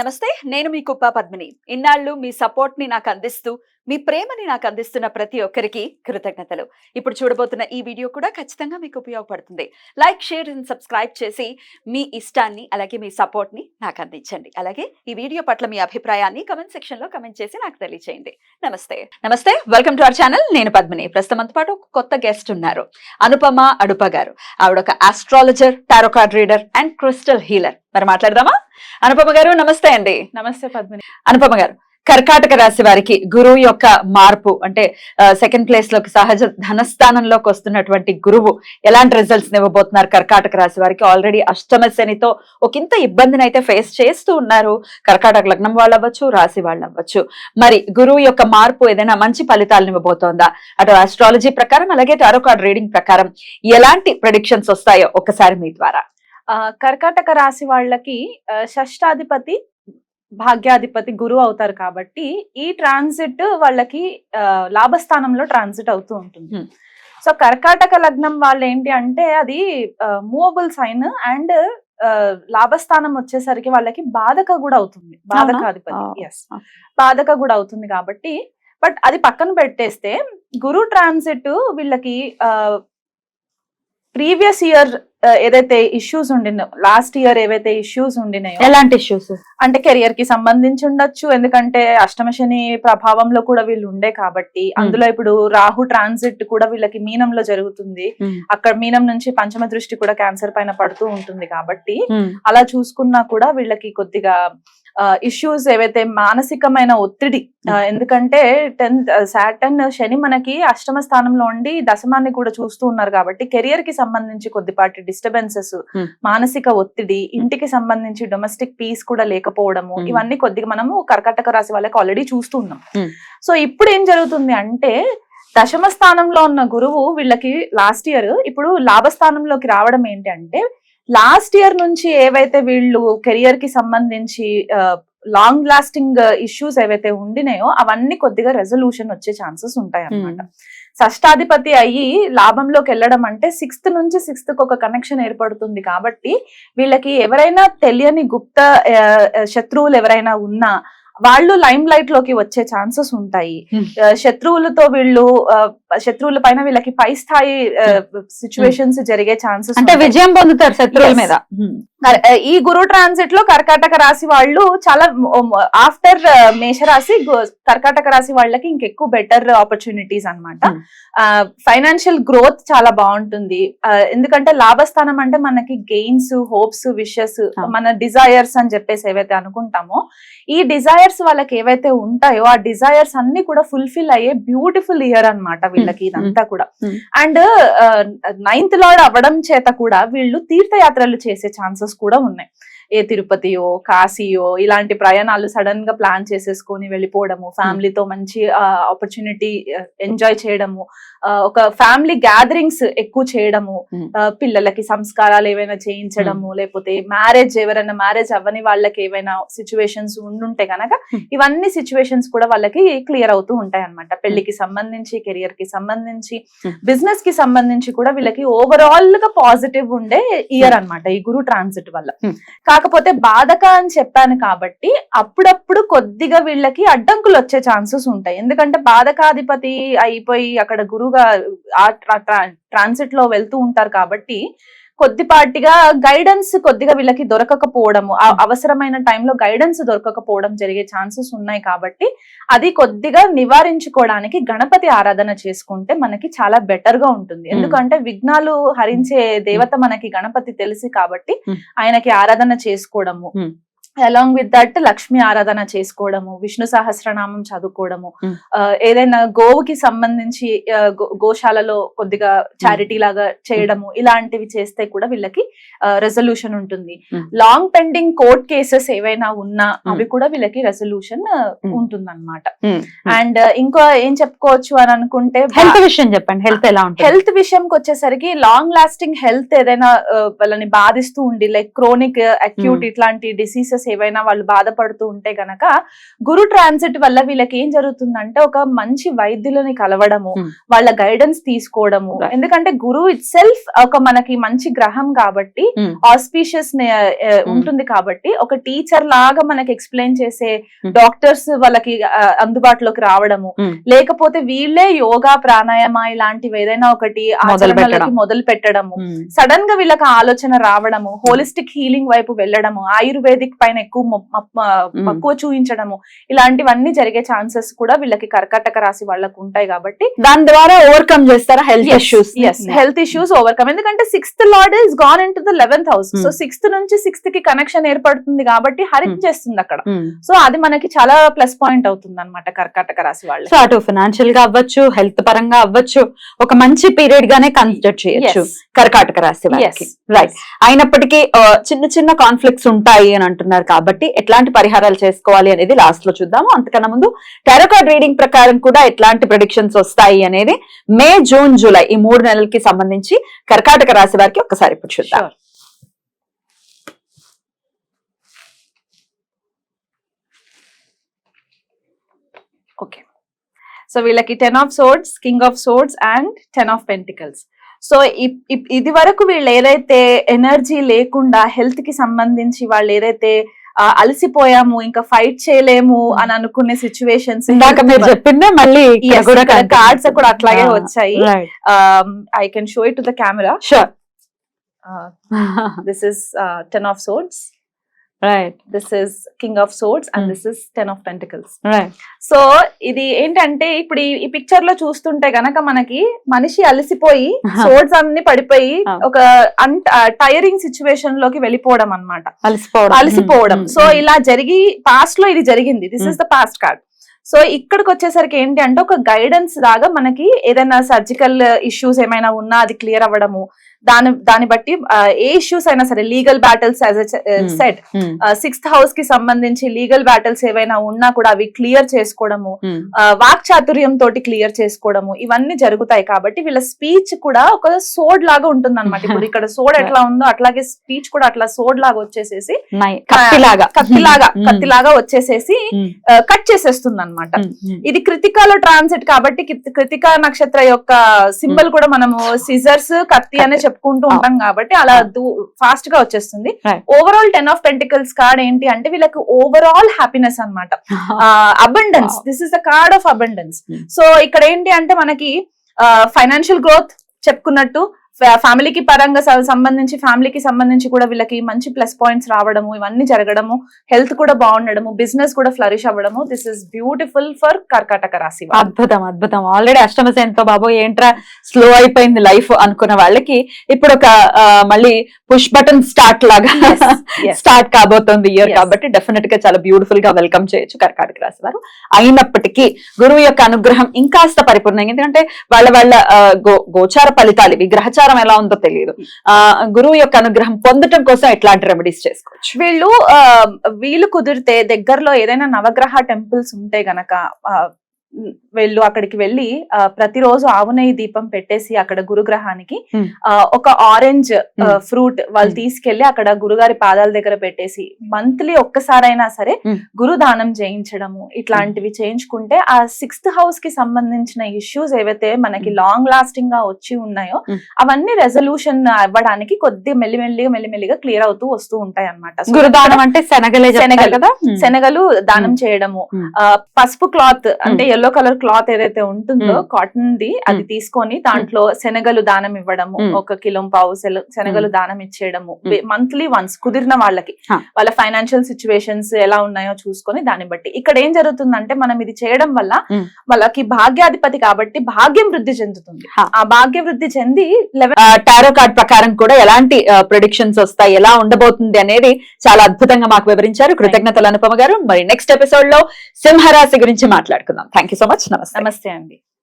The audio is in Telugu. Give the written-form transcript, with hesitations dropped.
నమస్తే, నేను మీ కుప్ప పద్మిని. ఇన్నాళ్ళు మీ సపోర్ట్ ని నాకు అందిస్తూ, మీ ప్రేమని నాకు అందిస్తున్న ప్రతి ఒక్కరికి కృతజ్ఞతలు. ఇప్పుడు చూడబోతున్న ఈ వీడియో కూడా ఖచ్చితంగా మీకు ఉపయోగపడుతుంది. లైక్, షేర్ అండ్ సబ్స్క్రైబ్ చేసి మీ ఇష్టాన్ని అలాగే మీ సపోర్ట్ ని నాకు అందించండి. అలాగే ఈ వీడియో పట్ల మీ అభిప్రాయాన్ని కమెంట్ సెక్షన్ లో కమెంట్ చేసి నాకు తెలియజేయండి. నమస్తే, వెల్కమ్ టు అవర్ ఛానల్. నేను పద్మిని. ప్రస్తుతంతో పాటు ఒక కొత్త గెస్ట్ ఉన్నారు, అనుపమ అడుప గారు. ఆవిడ ఒక astrologer, tarot card reader and crystal healer. మరి మాట్లాడదామా? అనుపమ గారు నమస్తే అండి. నమస్తే పద్మిని. అనుపమ గారు, కర్కాటక రాశి వారికి గురువు యొక్క మార్పు అంటే సెకండ్ ప్లేస్ లోకి సహజ ధనస్థానంలోకి వస్తున్నటువంటి గురువు ఎలాంటి రిజల్ట్స్ ఇవ్వబోతున్నారు కర్కాటక రాశి వారికి? ఆల్రెడీ అష్టమ శనితో ఒకంత ఇబ్బందిని అయితే ఫేస్ చేస్తూ ఉన్నారు కర్కాటక లగ్నం వాళ్ళు అవ్వచ్చు, రాశి వాళ్ళు అవ్వచ్చు. మరి గురువు యొక్క మార్పు ఏదైనా మంచి ఫలితాలను ఇవ్వబోతోందా? అటు ఆస్ట్రాలజీ ప్రకారం అలాగే టారో కార్డ్ రీడింగ్ ప్రకారం ఎలాంటి ప్రెడిక్షన్స్ వస్తాయో ఒక్కసారి మీ ద్వారా. కర్కాటక రాశి వాళ్ళకి షష్టాధిపతి భాగ్యాధిపతి గురువు అవుతారు కాబట్టి ఈ ట్రాన్సిట్ వాళ్ళకి లాభస్థానంలో ట్రాన్సిట్ అవుతూ ఉంటుంది. సో కర్కాటక లగ్నం వాళ్ళు ఏంటి అంటే అది మూవబుల్ సైన్ అండ్ లాభస్థానం వచ్చేసరికి వాళ్ళకి బాధక కూడా అవుతుంది. బాధకాధిపతి బాధక కూడా అవుతుంది కాబట్టి, బట్ అది పక్కన పెట్టేస్తే గురు ట్రాన్సిట్ వీళ్ళకి ప్రీవియస్ ఇయర్ ఏదైతే ఇష్యూస్ ఉండినాయో, లాస్ట్ ఇయర్ ఏవైతే ఇష్యూస్ ఉండినాయో, ఎలాంటి ఇష్యూస్ అంటే కెరియర్ కి సంబంధించి ఉండొచ్చు, ఎందుకంటే అష్టమ శని ప్రభావంలో కూడా వీళ్ళు ఉండే కాబట్టి. అందులో ఇప్పుడు రాహు ట్రాన్సిట్ కూడా వీళ్ళకి మీనంలో జరుగుతుంది. అక్కడ మీనం నుంచి పంచమ దృష్టి కూడా క్యాన్సర్ పైన పడుతూ ఉంటుంది కాబట్టి అలా చూసుకున్నా కూడా వీళ్ళకి కొద్దిగా ఇష్యూస్ ఏవైతే మానసికమైన ఒత్తిడి, ఎందుకంటే సాటర్న్ శని మనకి అష్టమ స్థానంలో ఉండి దశమాన్ని కూడా చూస్తూ ఉన్నారు కాబట్టి కెరియర్ కి సంబంధించి కొద్దిపాటి డిస్టర్బెన్సెస్, మానసిక ఒత్తిడి, ఇంటికి సంబంధించి డొమెస్టిక్ పీస్ కూడా లేకపోవడము, ఇవన్నీ కొద్దిగా మనము కర్కాటక రాశి వాళ్ళకి ఆల్రెడీ చూస్తూ ఉన్నాం. సో ఇప్పుడు ఏం జరుగుతుంది అంటే దశమ స్థానంలో ఉన్న గురువు వీళ్ళకి లాస్ట్ ఇయర్ ఇప్పుడు లాభస్థానంలోకి రావడం ఏంటి అంటే, లాస్ట్ ఇయర్ నుంచి ఏవైతే వీళ్ళు కెరియర్ కి సంబంధించి లాంగ్ లాస్టింగ్ ఇష్యూస్ ఏవైతే ఉండినాయో అవన్నీ కొద్దిగా రెజల్యూషన్ వచ్చే ఛాన్సెస్ ఉంటాయి అన్నమాట. షష్టాధిపతి అయ్యి లాభంలోకి వెళ్ళడం అంటే సిక్స్త్ నుంచి సిక్స్త్ కి ఒక కనెక్షన్ ఏర్పడుతుంది కాబట్టి వీళ్ళకి ఎవరైనా తెలియని గుప్త శత్రువులు ఎవరైనా ఉన్నా వాళ్ళు లైమ్ లైట్ లోకి వచ్చే ఛాన్సెస్ ఉంటాయి. శత్రువులతో శత్రువుల పైన వీళ్ళకి పై స్థాయి సిచ్యువేషన్స్ జరిగే ఛాన్సెస్, అంటే విజయం పొందుతారు శత్రువుల మీద. ఈ గురు ట్రాన్సిట్ లో కర్కాటక రాశి వాళ్ళు చాలా ఆఫ్టర్ మేషరాశి కర్కాటక రాశి వాళ్ళకి ఇంకెక్కువ బెటర్ ఆపర్చునిటీస్ అన్నమాట. ఫైనాన్షియల్ గ్రోత్ చాలా బాగుంటుంది, ఎందుకంటే లాభస్థానం అంటే మనకి గెయిన్స్, హోప్స్, విషెస్, మన డిజైర్స్ అని చెప్పేసి ఏవైతే అనుకుంటామో ఈ డిజైర్స్ వాళ్ళకి ఏవైతే ఉంటాయో ఆ డిజైర్స్ అన్ని కూడా ఫుల్ఫిల్ అయ్యే బ్యూటిఫుల్ ఇయర్ అన్నమాట వీళ్ళకి ఇదంతా కూడా. అండ్ 9th లార్డ్ అవ్వడం చేత కూడా వీళ్ళు తీర్థయాత్రలు చేసే ఛాన్సెస్ కూడా ఉన్నాయి. ఏ తిరుపతియో, కాశీయో ఇలాంటి ప్రయాణాలు సడన్ గా ప్లాన్ చేసేసుకొని వెళ్ళిపోవడము, ఫ్యామిలీతో మంచి ఆపర్చునిటీ ఎంజాయ్ చేయడము, ఒక ఫ్యామిలీ గ్యాదరింగ్స్ ఎక్కువ చేయడము, పిల్లలకి సంస్కారాలు ఏవైనా చేయించడము, లేకపోతే ఎవరైనా మ్యారేజ్ అవ్వని వాళ్ళకి ఏవైనా సిచ్యువేషన్స్ ఉండుంటే కనుక ఇవన్నీ సిచ్యువేషన్స్ కూడా వాళ్ళకి క్లియర్ అవుతూ ఉంటాయి అన్నమాట. పెళ్లికి సంబంధించి, కెరియర్ కి సంబంధించి, బిజినెస్ కి సంబంధించి కూడా వీళ్ళకి ఓవరాల్ గా పాజిటివ్ ఉండే ఇయర్ అన్నమాట ఈ గురు ట్రాన్సిట్ వల్ల. కాకపోతే బాధక అని చెప్పాను కాబట్టి అప్పుడప్పుడు కొద్దిగా వీళ్ళకి అడ్డంకులు వచ్చే ఛాన్సెస్ ఉంటాయి, ఎందుకంటే బాధకాధిపతి అయిపోయి అక్కడ గురువుగా ట్రాన్సిట్ లో వెళ్తూ ఉంటారు కాబట్టి కొద్దిపాటిగా గైడెన్స్ కొద్దిగా వీళ్ళకి దొరకకపోవడము, అవసరమైన టైంలో గైడెన్స్ దొరకకపోవడం జరిగే ఛాన్సెస్ ఉన్నాయి కాబట్టి అది కొద్దిగా నివారించుకోవడానికి గణపతి ఆరాధన చేసుకుంటే మనకి చాలా బెటర్ గా ఉంటుంది. ఎందుకంటే విఘ్నాలు హరించే దేవత మనకి గణపతి తెలిసి కాబట్టి ఆయనకి ఆరాధన చేసుకోవడము, అలాంగ్ విత్ దట్ లక్ష్మీ ఆరాధన చేసుకోవడము, విష్ణు సహస్రనామం చదువుకోవడము, ఏదైనా గోవుకి సంబంధించి గోశాలలో కొద్దిగా చారిటీ లాగా చేయడము, ఇలాంటివి చేస్తే కూడా వీళ్ళకి రెజల్యూషన్ ఉంటుంది. లాంగ్ పెండింగ్ కోర్ట్ కేసెస్ ఏవైనా ఉన్నా అవి కూడా వీళ్ళకి రెజల్యూషన్ ఉంటుంది అన్నమాట. అండ్ ఇంకో ఏం చెప్పుకోవచ్చు అని అనుకుంటే హెల్త్ విషయం చెప్పండి. హెల్త్ ఎలా ఉంటుంది? హెల్త్ విషయంకి వచ్చేసరికి లాంగ్ లాస్టింగ్ హెల్త్ ఏదైనా వాళ్ళని బాధిస్తూ ఉండి, లైక్ క్రోనిక్, అక్యూట్ ఇట్లాంటి డిసీజెస్ ఇష్యూసెస్ ఏవైనా వాళ్ళు బాధపడుతూ ఉంటే గనక గురు ట్రాన్సిట్ వల్ల వీళ్ళకి ఏం జరుగుతుందంటే ఒక మంచి వైద్యులని కలవడము, వాళ్ళ గైడెన్స్ తీసుకోవడము. ఎందుకంటే గురువు ఇట్ సెల్ఫ్ ఒక మనకి మంచి గ్రహం కాబట్టి ఆస్పీషియస్ ఉంటుంది కాబట్టి ఒక టీచర్ లాగా మనకి ఎక్స్ప్లెయిన్ చేసే డాక్టర్స్ వాళ్ళకి అందుబాటులోకి రావడము, లేకపోతే వీళ్ళే యోగా ప్రాణాయామ ఇలాంటివి ఏదైనా ఒకటి ఆచరణలకి మొదలు పెట్టడము, సడన్ గా వీళ్ళకి ఆలోచన రావడము, హోలిస్టిక్ హీలింగ్ వైపు వెళ్ళడము, ఆయుర్వేదిక్ పైన ఎక్కువ మక్కువ చూపించడము, ఇలాంటివన్నీ జరిగే ఛాన్సెస్ కూడా వీళ్ళకి కర్కాటక రాశి వాళ్ళకు ఉంటాయి. కాబట్టి దాని ద్వారా ఓవర్కమ్ చేస్తారా health issues? Health issues overcome. ఎందుకంటే 6th lord is gone in to the 11th house. So 6th నుంచి 6th కి కనెక్షన్ ఏర్పడుతుంది కాబట్టి హరించేస్తుంది అక్కడ. సో అది మనకి చాలా ప్లస్ పాయింట్ అవుతుంది అనమాట కర్కాటక రాశి వాళ్ళు. సో అటు ఫైనాన్షియల్ గా అవ్వచ్చు, హెల్త్ పరంగా అవ్వచ్చు, ఒక మంచి పీరియడ్ గానే కన్సిడర్ చేయొచ్చు కర్కాటక రాశి వాళ్ళకి. రైట్. అయినప్పటికీ చిన్న చిన్న కాన్ఫ్లిక్ట్స్ ఉంటాయి అని అంటున్నారు కాబట్టి ఎట్లాంటి పరిహారాలు చేసుకోవాలి అనేది లాస్ట్ లో చూద్దాము. అంతకన్నా ముందు టారో కార్డ్ రీడింగ్ ప్రకారం కూడా ఎట్లాంటి ప్రెడిక్షన్స్ వస్తాయి అనేది మే, జూన్, జూలై ఈ 3 నెలలకి సంబంధించి కర్కాటక రాశి వారికి ఒక్కసారి ఇప్పుడు చూద్దాం. ఓకే, సో వీళ్ళకి 10 of swords, king of swords and 10 of pentacles. So ఇది వరకు వీళ్ళు ఏదైతే ఎనర్జీ లేకుండా హెల్త్ కి సంబంధించి వాళ్ళు ఏదైతే అలసిపోయాము ఇంకా ఫైట్ చేయలేము అని అనుకునే సిచ్యువేషన్స్ చెప్పిందే మళ్ళీ కార్డ్స్ కూడా అట్లాగే వచ్చాయి. I can show it to the camera. Sure. This is 10 of swords. Right. This is king of swords and this is 10 of pentacles. Right. So ఇది ఏంటంటే ఇప్పుడు ఈ పిక్చర్ లో చూస్తుంటే గనక మనకి మనిషి అలసిపోయి సోర్డ్స్ అన్ని పడిపోయి ఒక టైరింగ్ సిచ్యువేషన్ లోకి వెళ్ళిపోవడం అన్నమాట. అలసిపోవడం. సో ఇలా జరిగి పాస్ట్ లో ఇది జరిగింది. This is the past card. So ఇక్కడికి వచ్చేసరికి ఏంటి అంటే ఒక గైడెన్స్ లాగా మనకి ఏదైనా సర్జికల్ ఇష్యూస్ ఏమైనా ఉన్నా అది క్లియర్ అవ్వడము, దాన్ని బట్టి ఏ ఇష్యూస్ అయినా సరే legal battles as said 6th house కి సంబంధించి లీగల్ బ్యాటిల్స్ ఏవైనా ఉన్నా కూడా అవి క్లియర్ చేసుకోవడము, వాక్చాతుర్యం తోటి క్లియర్ చేసుకోవడము, ఇవన్నీ జరుగుతాయి. కాబట్టి వీళ్ళ స్పీచ్ కూడా ఒక సోడ్ లాగా ఉంటుంది అనమాట. ఇప్పుడు ఇక్కడ సోడ్ ఎట్లా ఉందో అట్లాగే స్పీచ్ కూడా అట్లా సోడ్ లాగా వచ్చేసేసి కత్తిలాగా వచ్చేసేసి కట్ చేసేస్తుంది అనమాట. ఇది కృతికాలో ట్రాన్సిట్ కాబట్టి కృతికా నక్షత్ర యొక్క సింబల్ కూడా మనము సిజర్స్, కత్తి అనే చెప్పుకుంటూ ఉంటాం కాబట్టి అలా ఫాస్ట్ గా వచ్చేస్తుంది. ఓవరాల్ 10 of pentacles కార్డ్ ఏంటి అంటే వీళ్ళకి ఓవరాల్ హ్యాపీనెస్ అన్నమాట, abundance. This is the card of abundance. So ఇక్కడ ఏంటి అంటే మనకి ఫైనాన్షియల్ గ్రోత్ చెప్పుకున్నట్టు, ఫ్యామిలీకి పరంగా ఫ్యామిలీకి సంబంధించి కూడా వీళ్ళకి మంచి ప్లస్ పాయింట్స్ రావడము, ఇవన్నీ జరగడము, హెల్త్ కూడా బాగుండడము, బిజినెస్ కూడా ఫ్లరిష్ అవ్వడము. దిస్ ఇస్ బ్యూటిఫుల్ ఫర్ కర్కాటక రాశి. అద్భుతం, అద్భుతం. ఆల్రెడీ అష్టమశనితో బాబు ఏంట్రా స్లో అయిపోయింది లైఫ్ అనుకున్న వాళ్ళకి ఇప్పుడు ఒక మళ్ళీ పుష్ బటన్ స్టార్ట్ లాగా స్టార్ట్ కాబోతుంది ఇయర్. కాబట్టి డెఫినెట్ గా చాలా బ్యూటిఫుల్ గా వెల్కమ్ చేయొచ్చు కర్కాటక రాశి వారు. అయినప్పటికీ గురువు యొక్క అనుగ్రహం ఇంకాస్త పరిపూర్ణంగా, ఎందుకంటే వాళ్ళ గోచార ఫలితాలు ఇవి, గ్రహచారం ఎలా ఉందో తెలియదు. గురువు యొక్క అనుగ్రహం పొందటం కోసం ఎట్లాంటి రెమెడీస్ చేసుకోవచ్చు? వీళ్ళు కుదిరితే దగ్గరలో ఏదైనా నవగ్రహ టెంపుల్స్ ఉంటే గనక అక్కడికి వెళ్ళి ప్రతిరోజు ఆవు నెయ్యి దీపం పెట్టేసి అక్కడ గురుగ్రహానికి ఒక ఆరెంజ్ ఫ్రూట్ వాళ్ళు తీసుకెళ్లి అక్కడ గురుగారి పాదాల దగ్గర పెట్టేసి మంత్లీ ఒక్కసారైనా సరే గురు దానం చేయించడము, ఇట్లాంటివి చేయించుకుంటే ఆ 6th హౌస్ కి సంబంధించిన ఇష్యూస్ ఏవైతే మనకి లాంగ్ లాస్టింగ్ గా వచ్చి ఉన్నాయో అవన్నీ రెజల్యూషన్ అవ్వడానికి మెల్లిమెల్లిగా క్లియర్ అవుతూ వస్తూ ఉంటాయి అన్నమాట. గురుదానం అంటే శనగలు దానం చేయడము, పసుపు క్లాత్ అంటే ఎల్లో కలర్ క్లాత్ ఏదైతే ఉంటుందో కాటన్ ది అది తీసుకొని దాంట్లో శనగలు దానం ఇవ్వడము, 1 కిలో పావు శనగలు దానం ఇచ్చేయడము మంత్లీ వన్స్ కుదిరిన వాళ్ళకి, వాళ్ళ ఫైనాన్షియల్ సిచ్యువేషన్స్ ఎలా ఉన్నాయో చూసుకొని దాన్ని బట్టి. ఇక్కడ ఏం జరుగుతుందంటే మనం ఇది చేయడం వల్ల వాళ్ళకి భాగ్యాధిపతి కాబట్టి భాగ్యం వృద్ధి చెందుతుంది. ఆ భాగ్య వృద్ధి చెంది టారో కార్డ్ ప్రకారం కూడా ఎలాంటి ప్రెడిక్షన్స్ వస్తాయి, ఎలా ఉండబోతుంది అనేది చాలా అద్భుతంగా మాకు వివరించారు. కృతజ్ఞతలు అనుపమ గారు. మరి నెక్స్ట్ ఎపిసోడ్ లో సింహరాశి గురించి మాట్లాడుకుందాం. Thank you so much. నమస్తే అండి.